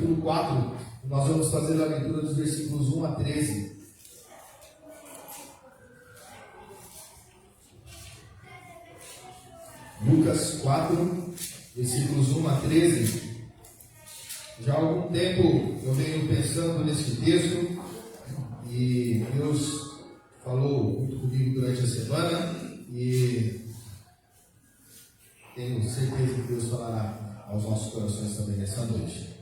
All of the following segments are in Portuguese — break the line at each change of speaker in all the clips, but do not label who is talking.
capítulo 4, nós vamos fazer a leitura dos versículos 1 a 13. Lucas 4, versículos 1 a 13. Já há algum tempo eu venho pensando nesse texto e Deus falou muito comigo durante a semana e tenho certeza que Deus falará aos nossos corações também nessa noite.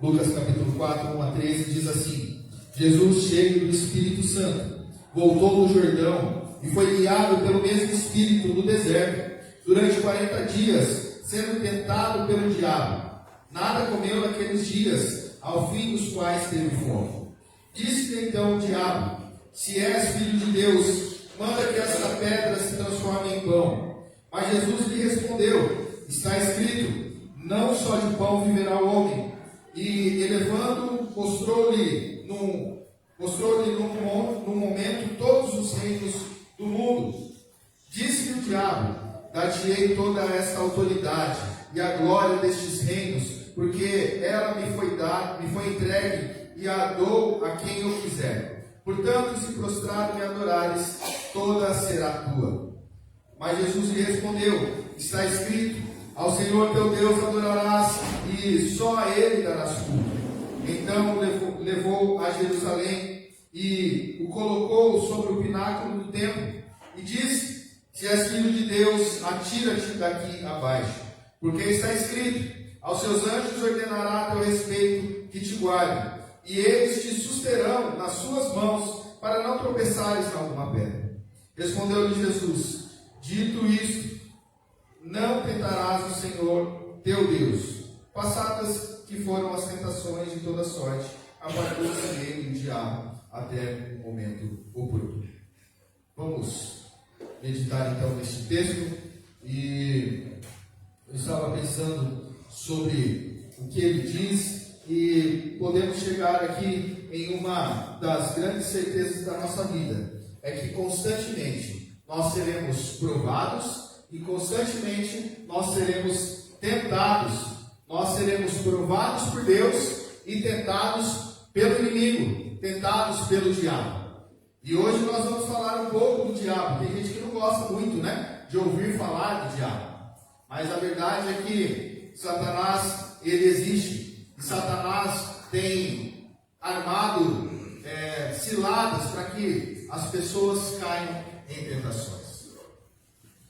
Lucas capítulo 4, 1 a 13 diz assim: Jesus, cheio do Espírito Santo, voltou do Jordão e foi guiado pelo mesmo Espírito no deserto durante 40 dias, sendo tentado pelo diabo. Nada comeu naqueles dias, ao fim dos quais teve fome. Disse-lhe então o diabo: se és filho de Deus, manda que esta pedra se transforme em pão. Mas Jesus lhe respondeu: está escrito, não só de pão viverá o homem. E elevando, mostrou-lhe num momento todos os reinos do mundo. Disse-lhe o diabo: dar-te-ei toda esta autoridade e a glória destes reinos, porque ela me foi entregue e a dou a quem eu quiser. Portanto, se prostrado me adorares, toda será tua. Mas Jesus lhe respondeu: está escrito, ao Senhor teu Deus adorarás e só a Ele darás culto. Então levou a Jerusalém e o colocou sobre o pináculo do templo e disse: se és filho de Deus, atira-te daqui abaixo, porque está escrito, aos seus anjos ordenará a teu respeito que te guardem, e eles te susterão nas suas mãos, para não tropeçares em alguma pedra. Respondeu-lhe Jesus: dito isto, não tentarás o Senhor teu Deus. Passadas que foram as tentações de toda sorte, apartou-se dele o diabo até o momento oportuno. Vamos meditar então neste texto. E eu estava pensando sobre o que ele diz, e podemos chegar aqui em uma das grandes certezas da nossa vida: é que constantemente nós seremos provados e constantemente nós seremos tentados. Nós seremos provados por Deus e tentados pelo inimigo, tentados pelo diabo. E hoje nós vamos falar um pouco do diabo. Tem gente que não gosta muito, de ouvir falar do diabo. Mas a verdade é que Satanás, ele existe. E Satanás tem armado ciladas para que as pessoas caiam em tentações.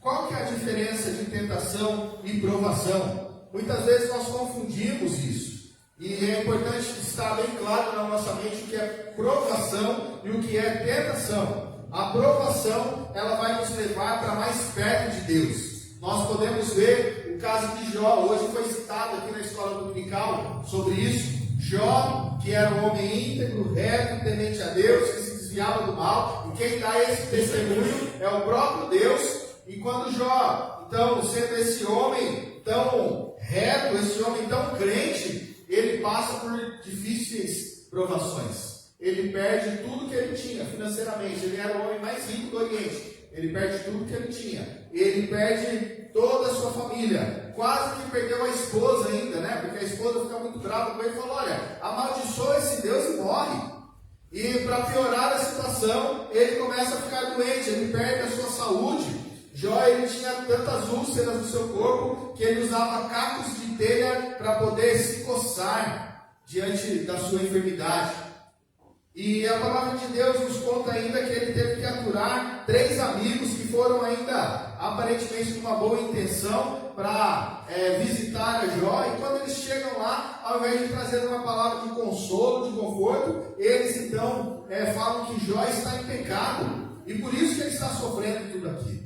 Qual que é a diferença de tentação e provação? Muitas vezes nós confundimos isso. E é importante estar bem claro na nossa mente o que é provação e o que é tentação. A provação, ela vai nos levar para mais perto de Deus. Nós podemos ver o caso de Jó. Hoje foi citado aqui na escola dominical sobre isso. Jó, que era um homem íntegro, reto, temente a Deus, que se desviava do mal. E quem dá esse testemunho é o próprio Deus. E quando Jó, então, sendo esse homem tão reto, esse homem tão crente, ele passa por difíceis provações. Ele perde tudo que ele tinha financeiramente. Ele era o homem mais rico do Oriente. Ele perde tudo que ele tinha. Ele perde toda a sua família. Quase que perdeu a esposa ainda, porque a esposa fica muito brava com ele e fala: olha, amaldiçoa esse Deus e morre. E para piorar a situação, ele começa a ficar doente, ele perde a sua saúde. Jó, ele tinha tantas úlceras no seu corpo que ele usava cacos de telha para poder se coçar diante da sua enfermidade. E a palavra de Deus nos conta ainda que ele teve que aturar 3 amigos que foram ainda aparentemente com uma boa intenção para visitar a Jó. E quando eles chegam lá, ao invés de trazer uma palavra de consolo, de conforto, eles então falam que Jó está em pecado e por isso que ele está sofrendo tudo aquilo.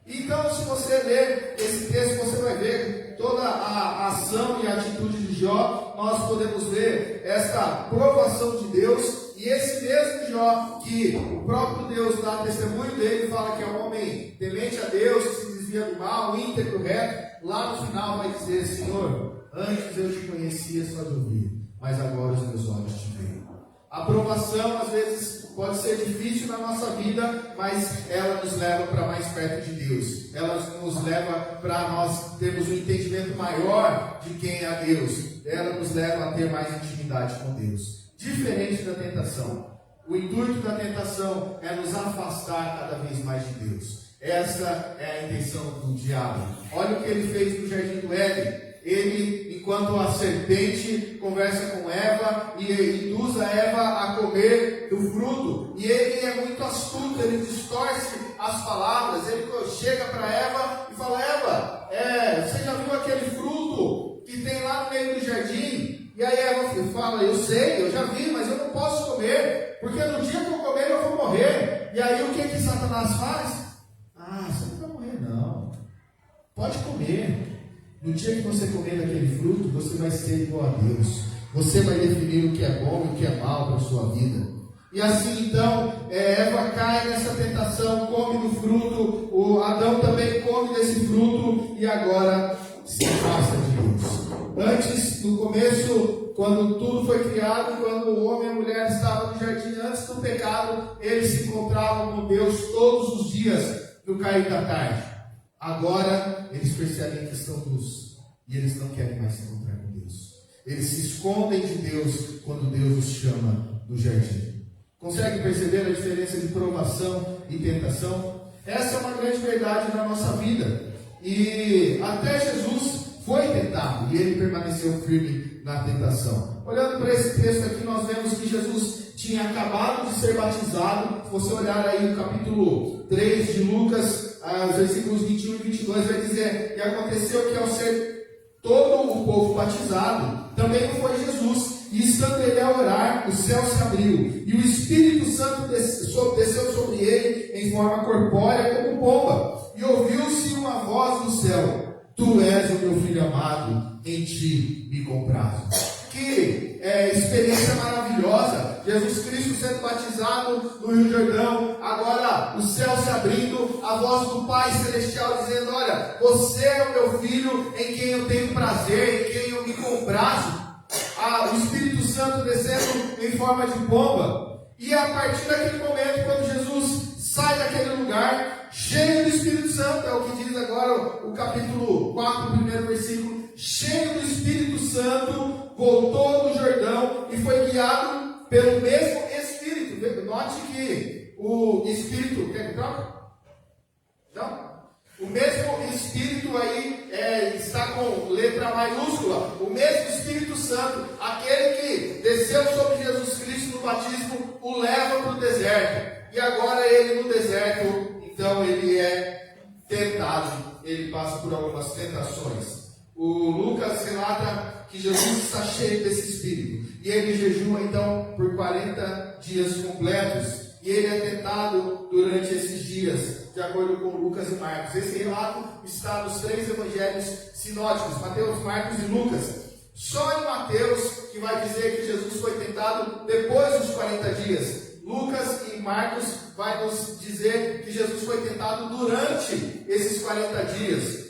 Então, se você ler esse texto, você vai ver toda a ação e a atitude de Jó. Nós podemos ver esta provação de Deus. E esse mesmo Jó, que o próprio Deus dá testemunho dele, fala que é um homem temente a Deus, que se desvia do mal, íntegro, reto, lá no final vai dizer: Senhor, antes eu te conhecia só de ouvir, mas agora os meus olhos te veem. A provação às vezes pode ser difícil na nossa vida, mas ela nos leva para mais perto de Deus. Ela nos leva para nós termos um entendimento maior de quem é Deus. Ela nos leva a ter mais intimidade com Deus. Diferente da tentação. O intuito da tentação é nos afastar cada vez mais de Deus. Essa é a intenção do diabo. Olha o que ele fez no jardim do Éden. Ele, enquanto a serpente conversa com Eva e induz a Eva a comer do fruto, e ele é muito astuto, ele distorce as palavras. Ele chega para Eva e fala: Eva, você já viu aquele fruto que tem lá no meio do jardim? E aí Eva fala: eu sei, eu já vi, mas eu não posso comer, porque no dia que eu comer eu vou morrer. E aí o que Satanás faz? Você não vai morrer não, pode comer. No dia que você comer daquele fruto, você vai ser igual a Deus. Você vai definir o que é bom e o que é mal para a sua vida. E assim então, Eva cai nessa tentação, come do fruto, o Adão também come desse fruto e agora se afasta de Deus. Antes, no começo, quando tudo foi criado, quando o homem e a mulher estavam no jardim, antes do pecado, eles se encontravam com Deus todos os dias no cair da tarde. Agora, eles percebem que estão nus e eles não querem mais se encontrar com Deus. Eles se escondem de Deus quando Deus os chama do jardim. Consegue perceber a diferença de provação e tentação? Essa é uma grande verdade na nossa vida. E até Jesus foi tentado e ele permaneceu firme na tentação. Olhando para esse texto aqui, nós vemos que Jesus tinha acabado de ser batizado. Se você olhar aí no capítulo 3 de Lucas, os versículos 21 e 22, vai dizer: e aconteceu que ao ser todo o povo batizado, também foi Jesus, e estando ele a orar, o céu se abriu, e o Espírito Santo desceu sobre ele em forma corpórea como pomba, e ouviu-se uma voz do céu: tu és o meu filho amado, em ti me comprazo. Que experiência maravilhosa! Jesus Cristo sendo batizado no Rio Jordão, agora o céu se abrindo, a voz do Pai Celestial dizendo: olha, você é o meu filho em quem eu tenho prazer, em quem eu me comprazo. O Espírito Santo descendo em forma de pomba. E a partir daquele momento, quando Jesus sai daquele lugar, cheio do Espírito Santo, é o que diz agora o capítulo 4, primeiro versículo: cheio do Espírito Santo, voltou do Jordão e foi guiado pelo mesmo Espírito. Note que o Espírito, quer que troque? Não? O mesmo Espírito aí está com letra maiúscula. O mesmo Espírito Santo, aquele que desceu sobre Jesus Cristo no batismo, o leva para o deserto. E agora ele no deserto, então ele é tentado. Ele passa por algumas tentações. O Lucas relata que Jesus está cheio desse Espírito. E ele jejua então por 40 dias completos. E ele é tentado durante esses dias, de acordo com Lucas e Marcos. Esse relato está nos 3 evangelhos sinóticos, Mateus, Marcos e Lucas. Só em Mateus que vai dizer que Jesus foi tentado depois dos 40 dias. Lucas e Marcos vai nos dizer que Jesus foi tentado durante esses 40 dias.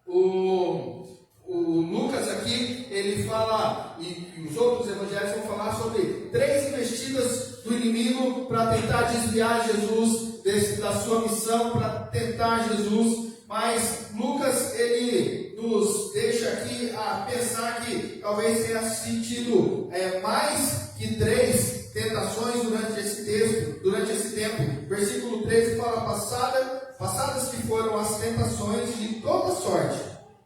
O Lucas aqui, ele fala, e os outros evangelhos vão falar sobre 3 investidas do inimigo para tentar desviar Jesus da sua missão, para tentar Jesus. Mas Lucas, ele nos deixa aqui a pensar que talvez tenha sentido mais que 3 tentações durante esse texto, durante esse tempo. Versículo 13 fala: passadas que foram as tentações de toda sorte,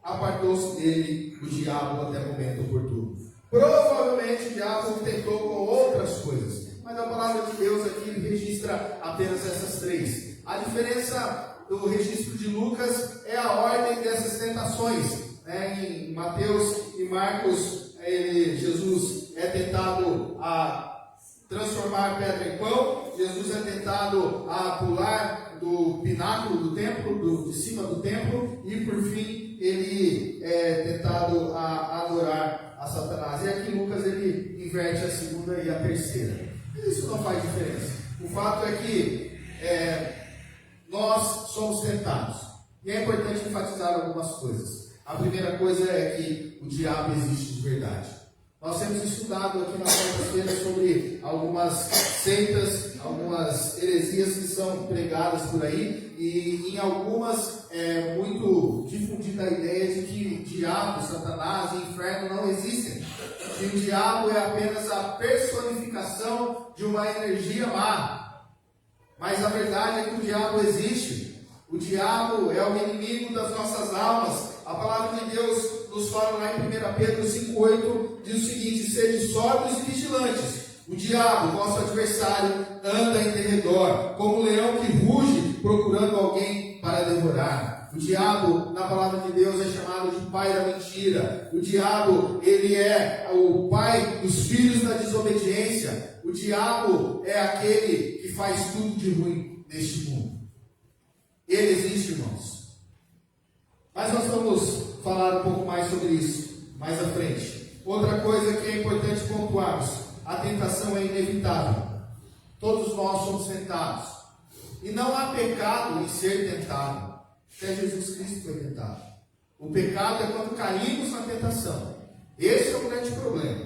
apartou-se dele o diabo até o momento oportuno. Provavelmente o diabo tentou com outras coisas, mas a palavra de Deus aqui registra apenas essas 3. A diferença do registro de Lucas é a ordem dessas tentações. Em Mateus e Marcos, Jesus é tentado a transformar pedra em pão. Jesus é tentado a pular do pináculo do templo, de cima do templo, e por fim ele é tentado a adorar a Satanás. E aqui Lucas ele inverte a segunda e a terceira. Mas isso não faz diferença. O fato é que nós somos tentados. E é importante enfatizar algumas coisas. A primeira coisa é que o diabo existe de verdade. Nós temos estudado aqui na quarta-feira sobre algumas seitas, algumas heresias que são pregadas por aí, e em algumas é muito difundida a ideia de que diabo, Satanás e inferno não existem. Que o diabo é apenas a personificação de uma energia má. Mas a verdade é que o diabo existe. O diabo é o inimigo das nossas almas. A palavra de Deus nos fala lá em 1 Pedro 5,8, diz o seguinte: sede sóbrios e vigilantes. O diabo, vosso adversário, anda em derredor, como um leão que ruge, procurando alguém para devorar. O diabo, na palavra de Deus, é chamado de pai da mentira. O diabo, ele é o pai dos filhos da desobediência. O diabo é aquele que faz tudo de ruim neste mundo. Ele existe, irmãos. Mas nós vamos falar um pouco mais sobre isso mais à frente. Outra coisa que é importante pontuarmos: a tentação é inevitável. Todos nós somos tentados. E não há pecado em ser tentado. Até Jesus Cristo foi tentado. O pecado é quando caímos na tentação. Esse é o grande problema.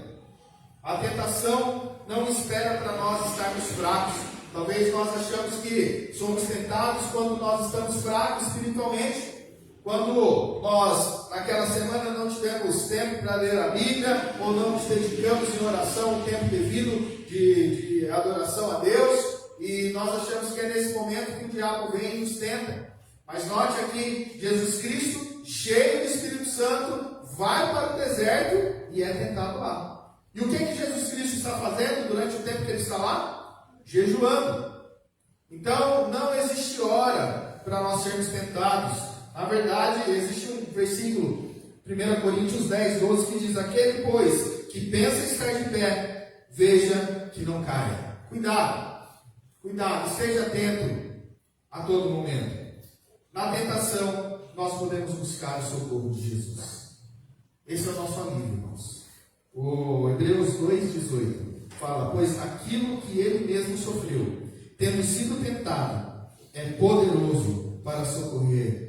A tentação não espera para nós estarmos fracos. Talvez nós achamos que somos tentados quando nós estamos fracos espiritualmente. Quando nós, naquela semana, não tivemos tempo para ler a Bíblia, ou não nos dedicamos em oração o tempo devido de adoração a Deus, e nós achamos que é nesse momento que o diabo vem e nos tenta. Mas note aqui, Jesus Cristo, cheio do Espírito Santo, vai para o deserto e é tentado lá. E o que Jesus Cristo está fazendo durante o tempo que ele está lá? Jejuando. Então, não existe hora para nós sermos tentados. Na verdade, existe um versículo, 1 Coríntios 10, 12, que diz: aquele, pois, que pensa estar de pé, veja que não caia. Cuidado, esteja atento a todo momento. Na tentação, nós podemos buscar o socorro de Jesus. Esse é o nosso alívio, irmãos. O Hebreus 2,18 fala: pois aquilo que ele mesmo sofreu, tendo sido tentado, é poderoso para socorrer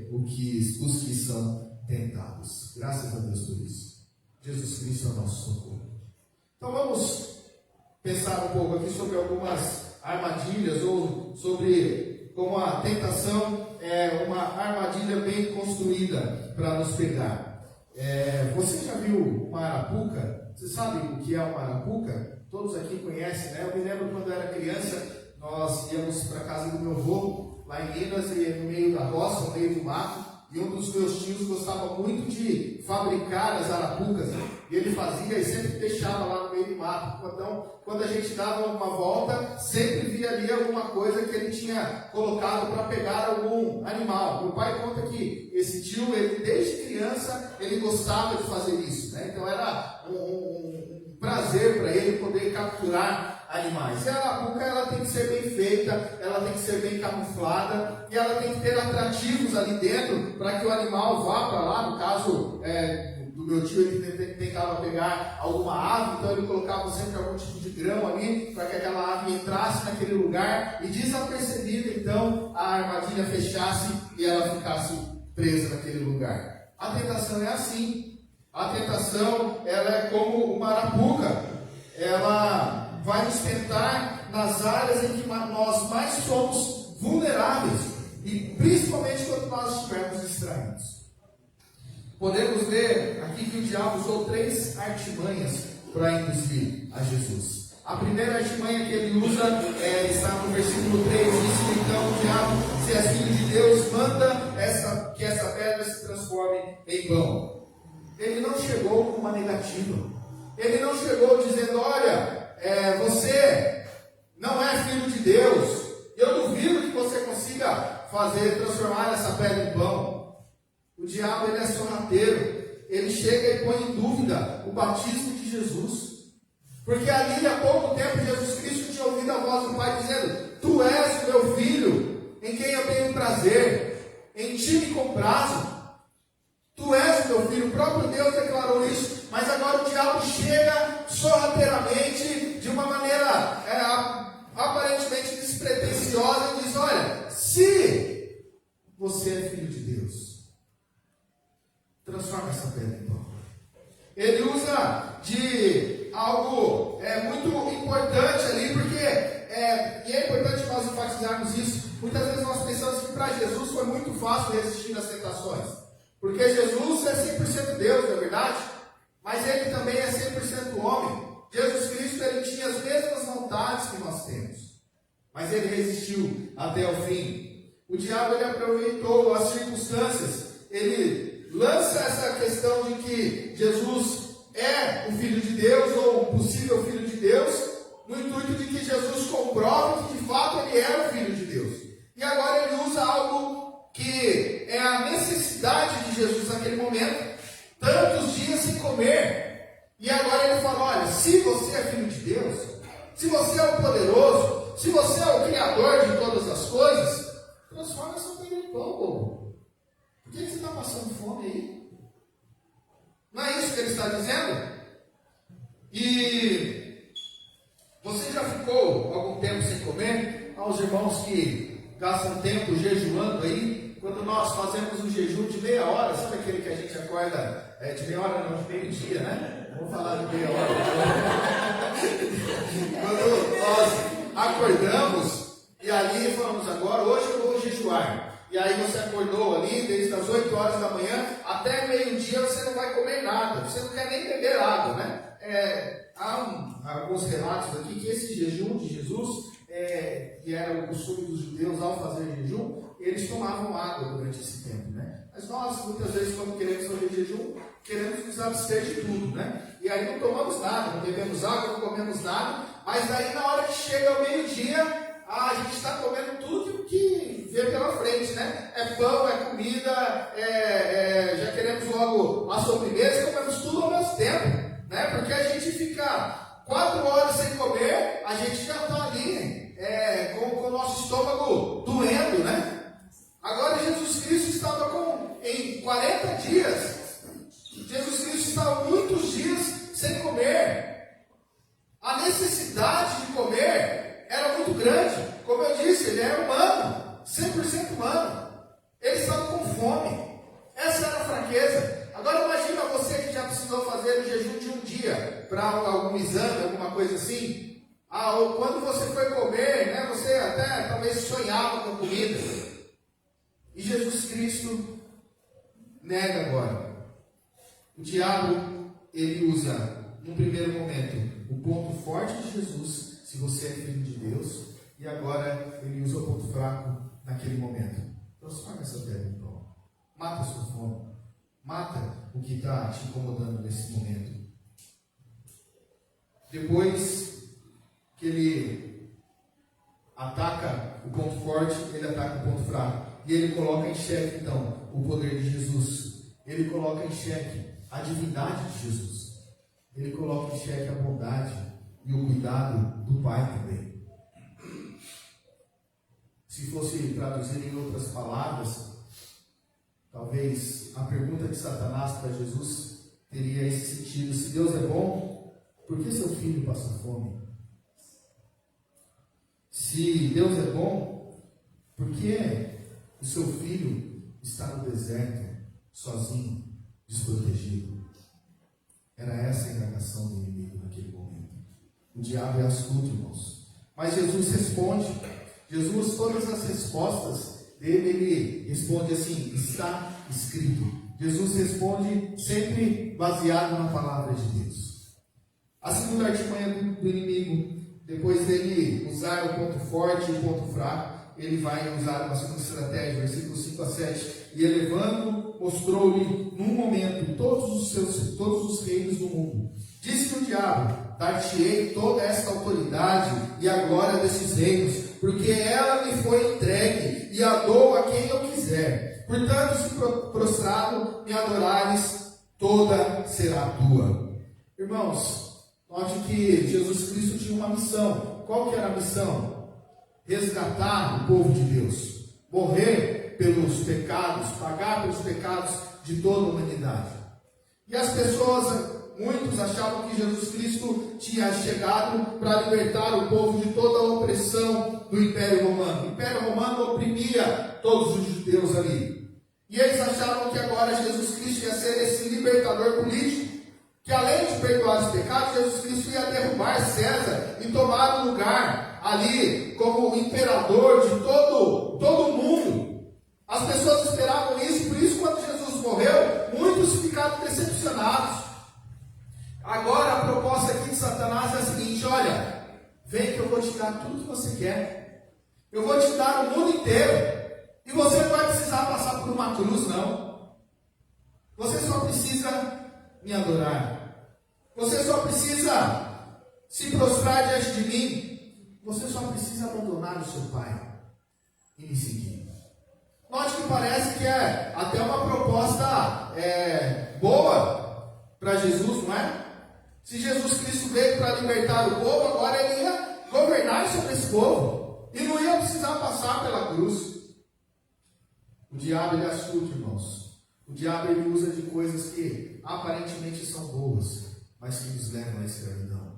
os que são tentados. Graças a Deus por isso. Jesus Cristo é o nosso socorro. Então vamos pensar um pouco aqui sobre algumas armadilhas, ou sobre como a tentação é uma armadilha bem construída para nos pegar. Você já viu uma arapuca? Você sabe o que é uma arapuca? Todos aqui conhecem, né? Eu me lembro quando eu era criança, nós íamos para a casa do meu avô, lá em Minas, e no meio da roça, no meio do mato, e um dos meus tios gostava muito de fabricar as arapucas, né? E ele fazia e sempre deixava lá no meio do mato. Então, quando a gente dava uma volta, sempre via ali alguma coisa que ele tinha colocado para pegar algum animal. Meu pai conta que esse tio, ele desde criança, ele gostava de fazer isso, né? Então era um prazer para ele poder capturar animais. E a arapuca, ela tem que ser bem feita, ela tem que ser bem camuflada, e ela tem que ter atrativos ali dentro para que o animal vá para lá. No caso do meu tio, ele tentava pegar alguma ave, então ele colocava sempre algum tipo de grão ali para que aquela ave entrasse naquele lugar e desapercebida, então a armadilha fechasse e ela ficasse presa naquele lugar. A tentação é assim. A tentação, ela é como uma arapuca. Ela vai nos tentar nas áreas em que nós mais somos vulneráveis, e principalmente quando nós estivermos distraídos. Podemos ver aqui que o diabo usou 3 artimanhas para induzir a Jesus. A primeira artimanha que ele usa está no versículo 3, diz: então o diabo, se és filho de Deus, manda que essa pedra se transforme em pão. Ele não chegou com uma negativa. Ele não chegou dizendo: olha, você não é filho de Deus, eu duvido que você consiga transformar essa pedra em pão. O diabo, ele é sorrateiro. Ele chega e põe em dúvida o batismo de Jesus. Porque ali, há pouco tempo, Jesus Cristo tinha ouvido a voz do Pai dizendo: tu és o meu filho, em quem eu tenho prazer, em ti me comprazo. Tu és o meu filho. O próprio Deus declarou isso. Mas agora o diabo chega sorrateiramente, de uma maneira aparentemente despretensiosa, e diz: olha, se você é filho de Deus, transforma essa pedra em pão. Ele usa de algo muito importante ali, porque e é importante nós enfatizarmos isso. Muitas vezes nós pensamos que para Jesus foi muito fácil resistir às tentações, porque Jesus é 100% Deus, não é verdade? Mas Ele também é 100% homem. Jesus Cristo, Ele tinha as mesmas vontades que nós temos, mas Ele resistiu até o fim. O diabo, ele aproveitou as circunstâncias, ele lança essa questão de que Jesus é o Filho de Deus, ou o possível Filho de Deus, no intuito de que Jesus comprove que de fato Ele é o Filho de Deus. E agora ele usa algo que é a necessidade de Jesus naquele momento, tantos dias sem comer. E agora ele fala, olha, se você é Filho de Deus, se você é o poderoso, se você é o Criador de todas as coisas, transforma essa comida em pão, bobo. Por que você está passando fome aí? Não é isso que ele está dizendo? E você já ficou algum tempo sem comer? Aos irmãos que gastam tempo jejuando aí, quando nós fazemos um jejum de meia hora, sabe aquele que a gente acorda de meia hora, não, de meio-dia, né? Vamos falar de meia hora. Quando nós acordamos e ali falamos, agora, hoje eu vou jejuar. E aí você acordou ali, desde as 8 horas da manhã até meio-dia, você não vai comer nada, você não quer nem beber água, né? Há alguns relatos aqui que esse jejum de Jesus, que era o costume dos judeus ao fazer jejum, eles tomavam água durante esse tempo, né? Mas nós, muitas vezes, quando queremos fazer jejum, queremos nos abster de tudo, né? E aí não tomamos nada, não bebemos água, não comemos nada, mas daí na hora que chega ao meio-dia, a gente está comendo tudo que vê pela frente, né? É pão, é comida, já queremos logo a sobremesa e comemos tudo ao mesmo tempo, né? Porque a gente fica 4 horas sem comer, a gente já está ali com o nosso estômago doendo, né? Agora Jesus Cristo estava em 40 dias, Jesus Cristo estava muitos dias sem comer. A necessidade de comer era muito grande. Como eu disse, ele era humano, 100% humano. Ele estava com fome. Essa era a fraqueza. Agora imagina você que já precisou fazer o jejum de um dia para algum exame, alguma coisa assim. Ou quando você foi comer, né, você até talvez sonhava com comida. E Jesus Cristo nega agora. O diabo, ele usa, num primeiro momento, o ponto forte de Jesus, se você é filho de Deus, e agora ele usa o ponto fraco naquele momento. Transforma essa pedra em pão. Mata a sua fome. Mata o que está te incomodando nesse momento. Depois que ele ataca o ponto forte, ele ataca o ponto fraco. E ele coloca em xeque, então, o poder de Jesus. Ele coloca em xeque a divindade de Jesus. Ele coloca em xeque a bondade e o cuidado do Pai também. Se fosse traduzir em outras palavras, talvez a pergunta de Satanás para Jesus teria esse sentido: se Deus é bom, por que seu filho passa fome? Se Deus é bom, por que o seu filho está no deserto, sozinho, desprotegido? Era essa a indagação do inimigo naquele momento. O diabo é astuto, irmãos. Mas Jesus responde. Jesus, todas as respostas dele, ele responde assim: está escrito. Jesus responde sempre baseado na palavra de Deus. A segunda artimanha do inimigo, depois dele usar o ponto forte e o ponto fraco, ele vai usar uma segunda estratégia, versículos 5 a 7. E elevando, mostrou-lhe num momento todos os reinos do mundo. Disse-lhe o diabo: dar-te-ei toda esta autoridade e a glória desses reinos, porque ela me foi entregue e a dou a quem eu quiser. Portanto, se prostrado me adorares, toda será tua. Irmãos, note que Jesus Cristo tinha uma missão. Qual que era a missão? Resgatar o povo de Deus, morrer pelos pecados, pagar pelos pecados de toda a humanidade. E as pessoas, muitos achavam que Jesus Cristo tinha chegado para libertar o povo de toda a opressão do Império Romano. O Império Romano oprimia todos os judeus ali. E eles achavam que agora Jesus Cristo ia ser esse libertador político, que além de perdoar os pecados, Jesus Cristo ia derrubar César e tomar o lugar ali como o imperador de todo o mundo. As pessoas esperavam isso, por isso quando Jesus morreu, muitos ficaram decepcionados. Agora a proposta aqui de Satanás é a seguinte: olha, vem que eu vou te dar tudo que você quer. Eu vou te dar o mundo inteiro. E você não vai precisar passar por uma cruz, não. Você só precisa me adorar. Você só precisa se prostrar diante de mim. Você só precisa abandonar o seu pai e me seguir. Note que parece que é até uma proposta boa para Jesus, não é? Se Jesus Cristo veio para libertar o povo, agora ele ia governar sobre esse povo. E não ia precisar passar pela cruz. O diabo, ele é astuto, irmãos. O diabo, ele usa de coisas que aparentemente são boas, mas que nos levam à escravidão,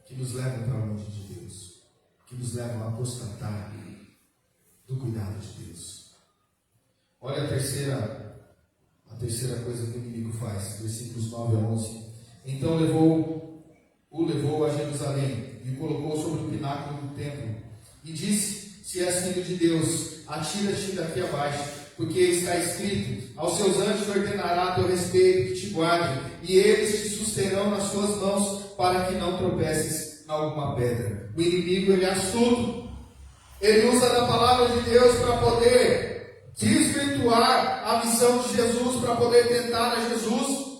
que nos levam para longe de Deus, que nos levam a apostatar do cuidado de Deus. Olha a terceira coisa que o inimigo faz, versículos 9 a 11. Então o levou a Jerusalém e o colocou sobre o pináculo do templo e disse: se és filho de Deus, atira-te daqui abaixo, porque está escrito: aos seus anjos ordenará a teu respeito que te guardem, e eles te susterão nas suas mãos, para que não tropeces em alguma pedra. O inimigo, ele é astuto. Ele usa da palavra de Deus para poder desvirtuar a missão de Jesus, para poder tentar a Jesus.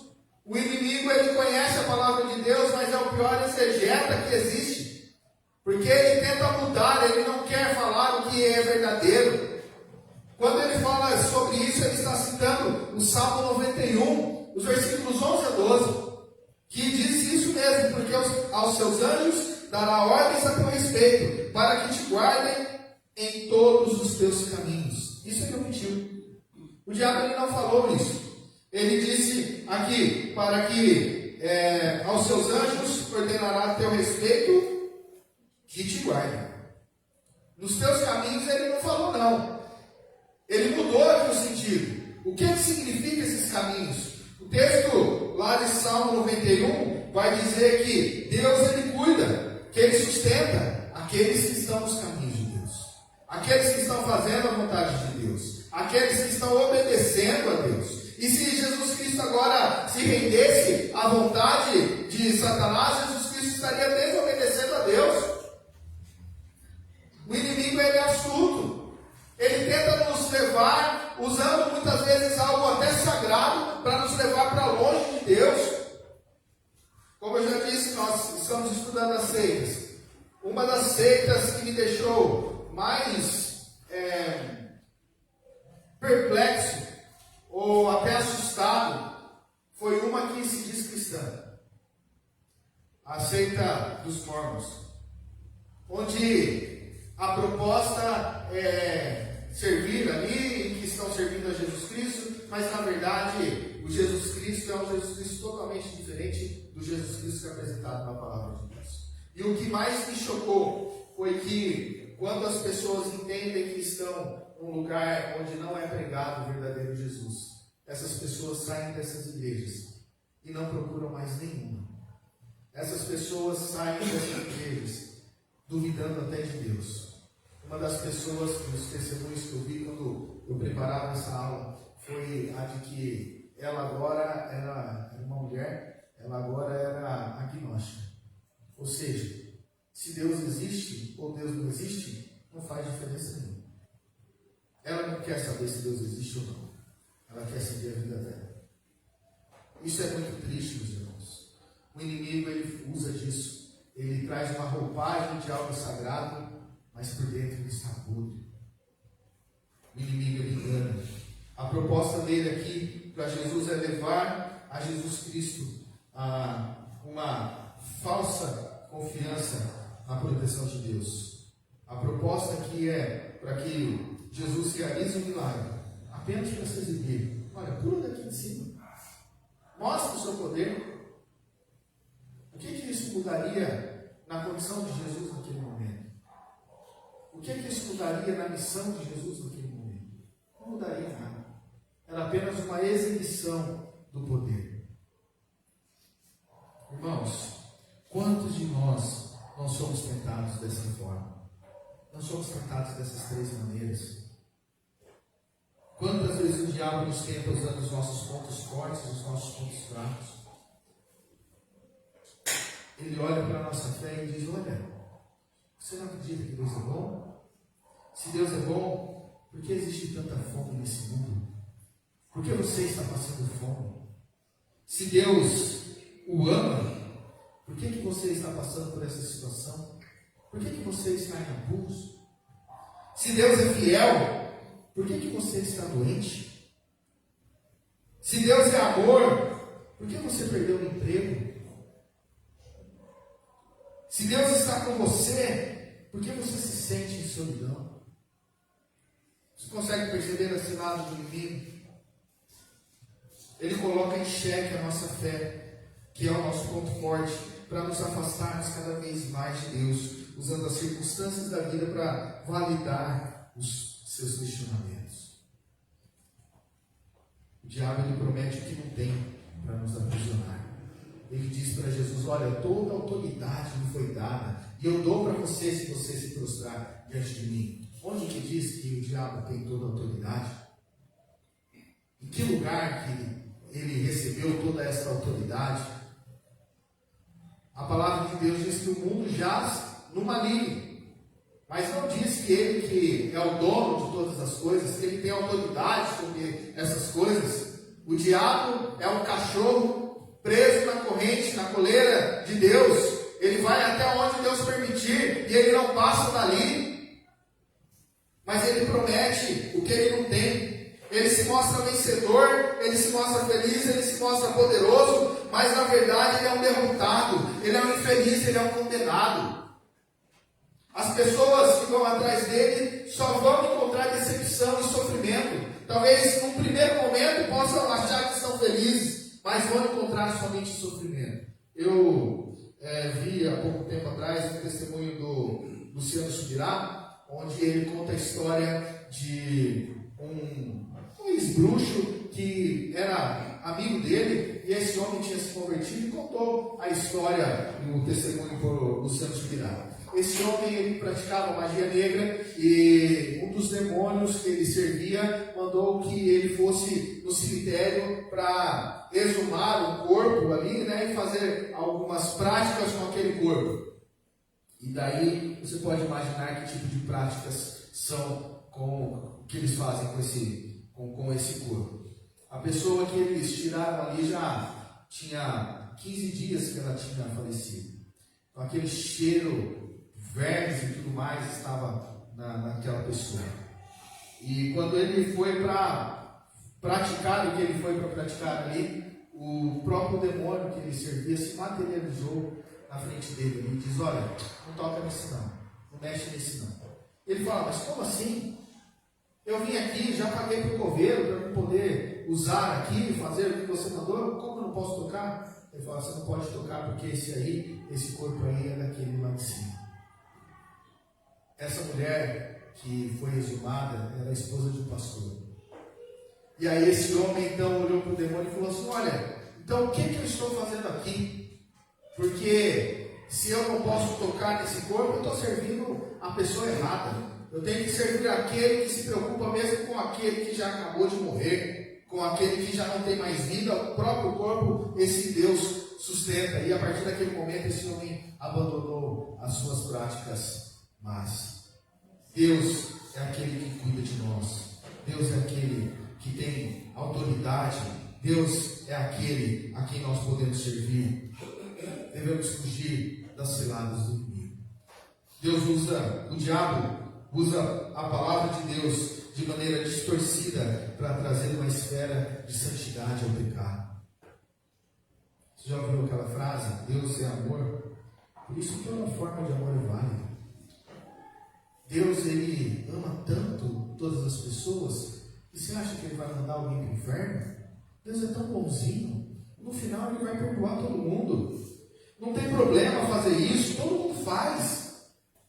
O inimigo, ele conhece a palavra de Deus, mas é o pior exegeta que existe. Porque ele tenta mudar, ele não quer falar o que é verdadeiro. Quando ele fala sobre isso, ele está citando o Salmo 91, os versículos 11 a 12, que diz isso mesmo: porque aos seus anjos dará ordens a teu respeito, para que te guardem em todos os teus caminhos. Isso ele omitiu. O diabo, ele não falou isso. Ele disse aqui: para que aos seus anjos ordenará a teu respeito que te guardem. Nos teus caminhos ele não falou, não. Ele mudou aqui o sentido. O que significa esses caminhos? O texto lá de Salmo 91 vai dizer que Deus, ele cuida, que ele sustenta aqueles que estão nos caminhos de Deus, aqueles que estão fazendo a vontade de Deus, aqueles que estão obedecendo a Deus. E se Jesus Cristo agora se rendesse à vontade de Satanás, Jesus Cristo estaria desobedecendo a Deus. O inimigo, ele é astuto. Ele tenta nos levar, usando muitas vezes algo até sagrado, para nos levar para longe de Deus. Como eu já disse, nós estamos estudando as seitas. Uma das seitas que me deixou mais perplexo, ou até assustado, foi uma que se diz cristã. A seita dos Mormons. Onde a proposta é servir ali, que estão servindo a Jesus Cristo, mas na verdade o Jesus Cristo é um Jesus Cristo totalmente diferente do Jesus Cristo que é apresentado na palavra de Deus. E o que mais me chocou foi que quando as pessoas entendem que estão num lugar onde não é pregado o verdadeiro Jesus, essas pessoas saem dessas igrejas e não procuram mais nenhuma. Essas pessoas saem dessas igrejas duvidando até de Deus. Uma das pessoas, dos testemunhos que eu vi quando eu preparava essa aula, foi a de que ela agora era uma mulher, ela agora era agnóstica. Ou seja, se Deus existe ou Deus não existe, não faz diferença nenhuma. Ela não quer saber se Deus existe ou não. Ela quer seguir a vida dela. Isso é muito triste, meus irmãos. O inimigo, ele usa disso. Ele traz uma roupagem de algo sagrado, mas por dentro ele está podre. O inimigo, ele engana. A proposta dele aqui para Jesus é levar a Jesus Cristo a uma falsa confiança na proteção de Deus. A proposta aqui é para que Jesus realize um milagre, apenas para se exibir. Olha, pula daqui de cima. Mostra o seu poder. O que isso mudaria na condição de Jesus naquele momento? O que isso mudaria na missão de Jesus naquele momento? Não mudaria nada. Era apenas uma exibição do poder. Irmãos, quantos de nós não somos tentados dessa forma? Nós somos tentados dessas três maneiras. Quantas vezes o diabo nos tenta usando os nossos pontos fortes e os nossos pontos fracos? Ele olha para a nossa fé e diz: olha, você não acredita que Deus é bom? Se Deus é bom, por que existe tanta fome nesse mundo? Por que você está passando fome? Se Deus o ama, por que você está passando por essa situação? Por que você está em abuso? Se Deus é fiel, por que você está doente? Se Deus é amor, por que você perdeu o emprego? Se Deus está com você, por que você se sente em solidão? Você consegue perceber esse lado do inimigo? Ele coloca em xeque a nossa fé, que é o nosso ponto forte, para nos afastarmos cada vez mais de Deus, usando as circunstâncias da vida para validar os seus questionamentos. O diabo, ele promete o que não tem para nos aprisionar. Ele diz para Jesus: olha, toda a autoridade me foi dada, e eu dou para você se você se prostrar diante de mim. Onde que diz que o diabo tem toda a autoridade? Em que lugar que ele recebeu toda essa autoridade? A palavra de Deus diz que o mundo jaz no maligno, mas não diz que ele, que é o dono de todas as coisas, que ele tem autoridade sobre essas coisas. O diabo é um cachorro preso na corrente, na coleira de Deus. Ele vai até onde Deus permitir e ele não passa dali. Mas ele promete o que ele não tem. Ele se mostra vencedor, ele se mostra feliz, ele se mostra poderoso, mas na verdade ele é um derrotado, ele é um infeliz, ele é um condenado. As pessoas que vão atrás dele só vão encontrar decepção e sofrimento. Talvez num primeiro momento possam achar que são felizes, mas vão encontrar somente sofrimento. Eu vi há pouco tempo atrás um testemunho do Luciano Subirá, onde ele conta a história de um ex-bruxo que era amigo dele, e esse homem tinha se convertido e contou a história no testemunho por Luciano Subirá. Esse homem, ele praticava magia negra, e um dos demônios que ele servia mandou que ele fosse no cemitério para exumar o corpo ali, né, e fazer algumas práticas com aquele corpo. E daí você pode imaginar que tipo de práticas são que eles fazem com esse corpo. A pessoa que eles tiraram ali já tinha 15 dias que ela tinha falecido. Então aquele cheiro, vermes e tudo mais estava naquela pessoa. E quando ele foi para praticar o que ele foi para praticar ali, o próprio demônio que ele servia se materializou na frente dele. Ele diz: olha, não toca nesse não, não mexe nesse não. Ele fala: mas como assim? Eu vim aqui, já paguei para o coveiro para eu poder usar aqui, fazer o que você mandou, como eu não posso tocar? Ele fala: você não pode tocar porque esse corpo aí é daquele lá de cima. Essa mulher que foi exumada era a esposa de um pastor. E aí esse homem então olhou para o demônio e falou assim: olha, então o que eu estou fazendo aqui? Porque se eu não posso tocar nesse corpo, eu estou servindo a pessoa errada. Eu tenho que servir aquele que se preocupa mesmo com aquele que já acabou de morrer, com aquele que já não tem mais vida. O próprio corpo, esse Deus sustenta. E a partir daquele momento esse homem abandonou as suas práticas más. Deus é aquele que cuida de nós. Deus é aquele que tem autoridade. Deus é aquele a quem nós podemos servir. Devemos fugir das ciladas do inimigo. O diabo usa a palavra de Deus de maneira distorcida para trazer uma esfera de santidade ao pecado. Você já ouviu aquela frase? Deus é amor. Por isso toda forma de amor é válida. Deus, ele ama tanto todas as pessoas, e você acha que ele vai mandar alguém para o inferno? Deus é tão bonzinho. No final ele vai perdoar todo mundo. Não tem problema fazer isso, todo mundo faz.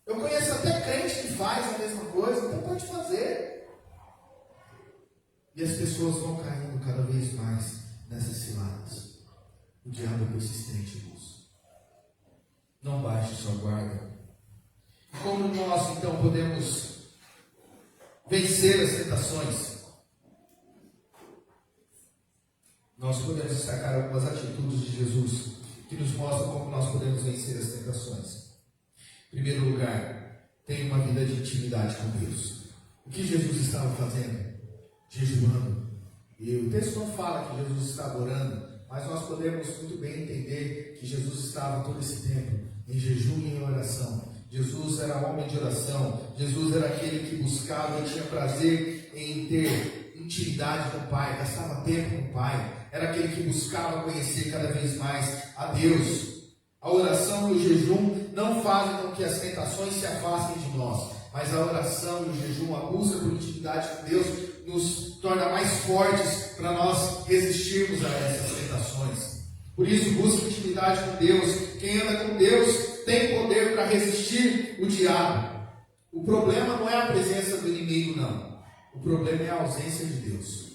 Eu conheço até crente que faz a mesma coisa, então pode fazer. E as pessoas vão caindo cada vez mais nessas ciladas. O diabo é persistente, irmãos. Não baixe sua guarda. Como nós então podemos vencer as tentações? Nós podemos destacar algumas atitudes de Jesus que nos mostram como nós podemos vencer as tentações. Em primeiro lugar, tenha uma vida de intimidade com Deus. O que Jesus estava fazendo? Jejuando. E o texto não fala que Jesus estava orando, mas nós podemos muito bem entender que Jesus estava todo esse tempo em jejum e em oração. Jesus era homem de oração. Jesus era aquele que buscava e tinha prazer em ter intimidade com o Pai, gastava tempo com o Pai. Era aquele que buscava conhecer cada vez mais a Deus. A oração e o jejum não fazem com que as tentações se afastem de nós, mas a oração e o jejum, a busca por intimidade com Deus, nos torna mais fortes para nós resistirmos a essas tentações. Por isso, busque intimidade com Deus. Quem anda com Deus tem poder para resistir o diabo. O problema não é a presença do inimigo, não. O problema é a ausência de Deus.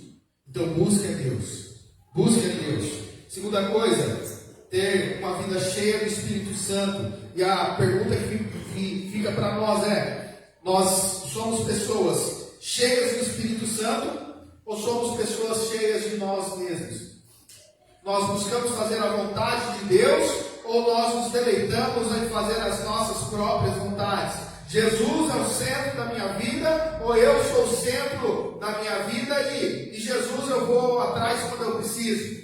Então busque a Deus. Busque a Deus. Segunda coisa, ter uma vida cheia do Espírito Santo. E a pergunta que fica para nós é: nós somos pessoas cheias do Espírito Santo ou somos pessoas cheias de nós mesmos? Nós buscamos fazer a vontade de Deus ou nós nos deleitamos em fazer as nossas próprias vontades? Jesus é o centro da minha vida ou eu sou o centro da minha vida e Jesus eu vou atrás quando eu preciso?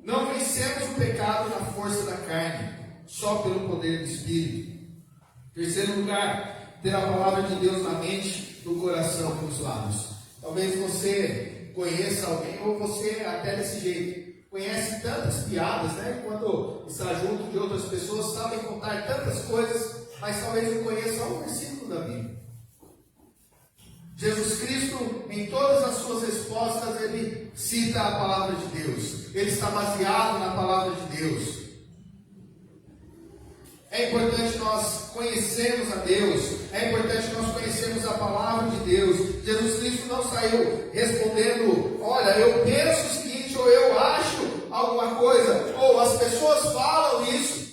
Não vencemos o pecado na força da carne, só pelo poder do Espírito. Terceiro lugar, ter a palavra de Deus na mente, no coração e nos lábios. Talvez você conheça alguém, ou você até desse jeito conhece tantas piadas, né? Quando está junto de outras pessoas, sabem contar tantas coisas, mas talvez não conheça só um versículo da Bíblia. Jesus Cristo, em todas as suas respostas, ele cita a palavra de Deus. Ele está baseado na palavra de Deus. É importante nós conhecermos a Deus. É importante nós conhecermos a palavra de Deus. Jesus Cristo não saiu respondendo: olha, eu penso o seguinte, ou eu acho alguma coisa, ou as pessoas falam isso.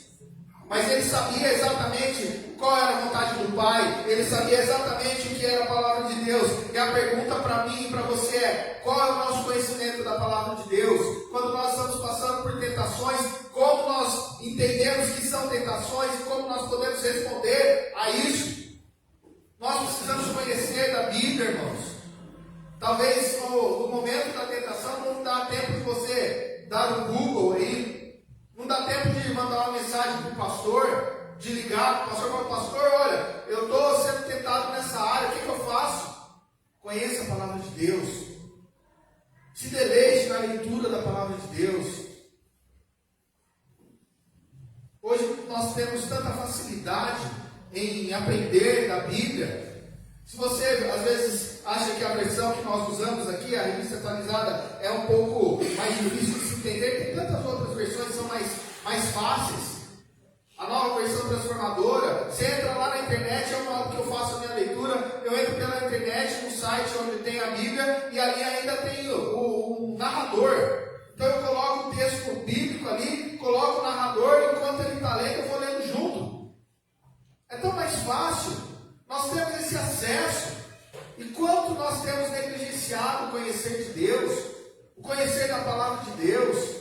Mas ele sabia exatamente qual era a vontade do Pai. Ele sabia exatamente o que era a palavra de Deus. E a pergunta para mim e para você é: qual é o nosso conhecimento da palavra de Deus? Quando nós estamos passando por tentações, como nós entendemos que são tentações e como nós podemos responder a isso? Nós precisamos conhecer da Bíblia, irmãos. Talvez no momento da tentação não dá tempo de você dar um Google aí. Não dá tempo de mandar uma mensagem para o pastor, de ligar para o pastor e falar: pastor, olha, eu estou sendo tentado nessa área, o que eu faço? Conheça a palavra de Deus. Se deleite na leitura da palavra de Deus. Hoje nós temos tanta facilidade em aprender da Bíblia. Se você às vezes acha que a versão que nós usamos aqui, a revista atualizada, é um pouco mais difícil de se entender, tem tantas outras versões que são mais fáceis. A nova versão transformadora, você entra lá na internet, é o modo que eu faço a minha leitura, eu entro pela internet, no site onde tem a Bíblia, e ali ainda tem o narrador. Então eu coloco o texto bíblico ali, coloco o narrador, enquanto ele está lendo, eu vou lendo junto. É tão mais fácil. Nós temos esse acesso. E quanto nós temos negligenciado o conhecer de Deus, o conhecer da palavra de Deus.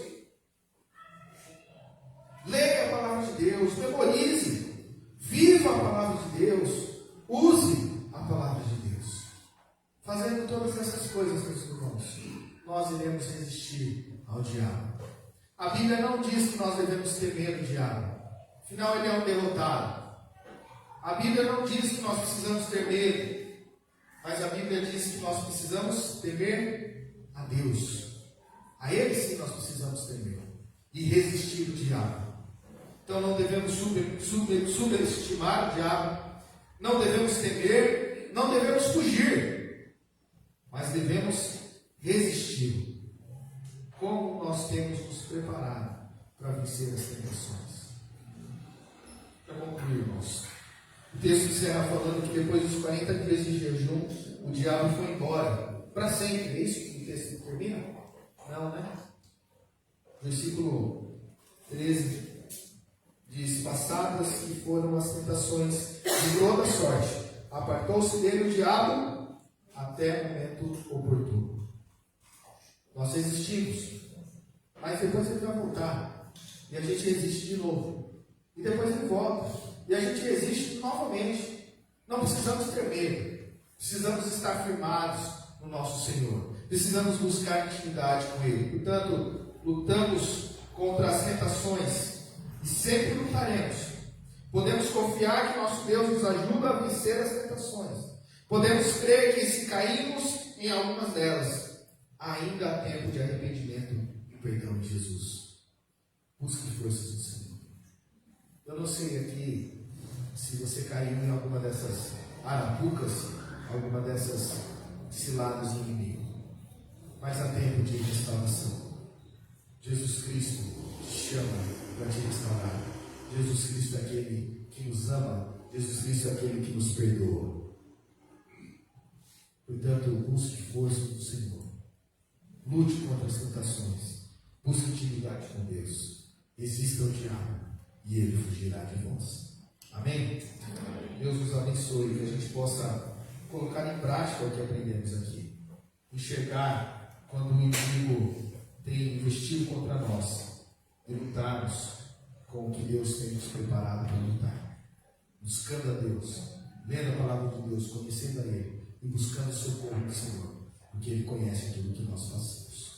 Leia a palavra de Deus, memorize, viva a palavra de Deus, use a palavra de Deus. Fazendo todas essas coisas, meus irmãos, nós iremos resistir ao diabo. A Bíblia não diz que nós devemos temer o diabo, afinal ele é um derrotado. A Bíblia não diz que nós precisamos ter medo, mas a Bíblia diz que nós precisamos temer a Deus. A Ele sim nós precisamos temer e resistir o diabo. Então não devemos subestimar o diabo, não devemos temer, não devemos fugir, mas devemos resistir. Como nós temos nos preparado para vencer as tentações? Para concluir, irmãos, o texto encerra falando que depois dos 40 dias de jejum, o diabo foi embora para sempre. É isso que o texto termina? Não, né? Versículo 13 passadas, que foram as tentações de toda sorte. Apartou-se dele o diabo até o momento oportuno. Nós resistimos, mas depois ele vai voltar. E a gente resiste de novo. E depois ele volta. E a gente resiste novamente. Não precisamos tremer. Precisamos estar firmados no nosso Senhor. Precisamos buscar intimidade com Ele. Portanto, lutamos contra as tentações e sempre lutaremos. Podemos confiar que nosso Deus nos ajuda a vencer as tentações. Podemos crer que se caímos em algumas delas, ainda há tempo de arrependimento e perdão de Jesus. Busque forças do Senhor. Eu não sei aqui se você caiu em alguma dessas arapucas, alguma dessas ciladas do inimigo. Mas há tempo de restauração. Jesus Cristo te chama para te restaurar. Jesus Cristo é aquele que nos ama. Jesus Cristo é aquele que nos perdoa. Portanto, busque força do Senhor. Lute contra as tentações. Busque intimidade com Deus. Resista ao diabo e ele fugirá de vós. Amém? Deus nos abençoe, que a gente possa colocar em prática o que aprendemos aqui. Enxergar quando o inimigo tem investido contra nós e lutarmos com o que Deus tem nos preparado para lutar. Buscando a Deus, lendo a palavra de Deus, conhecendo a Ele e buscando o socorro do Senhor, porque Ele conhece aquilo que nós fazemos.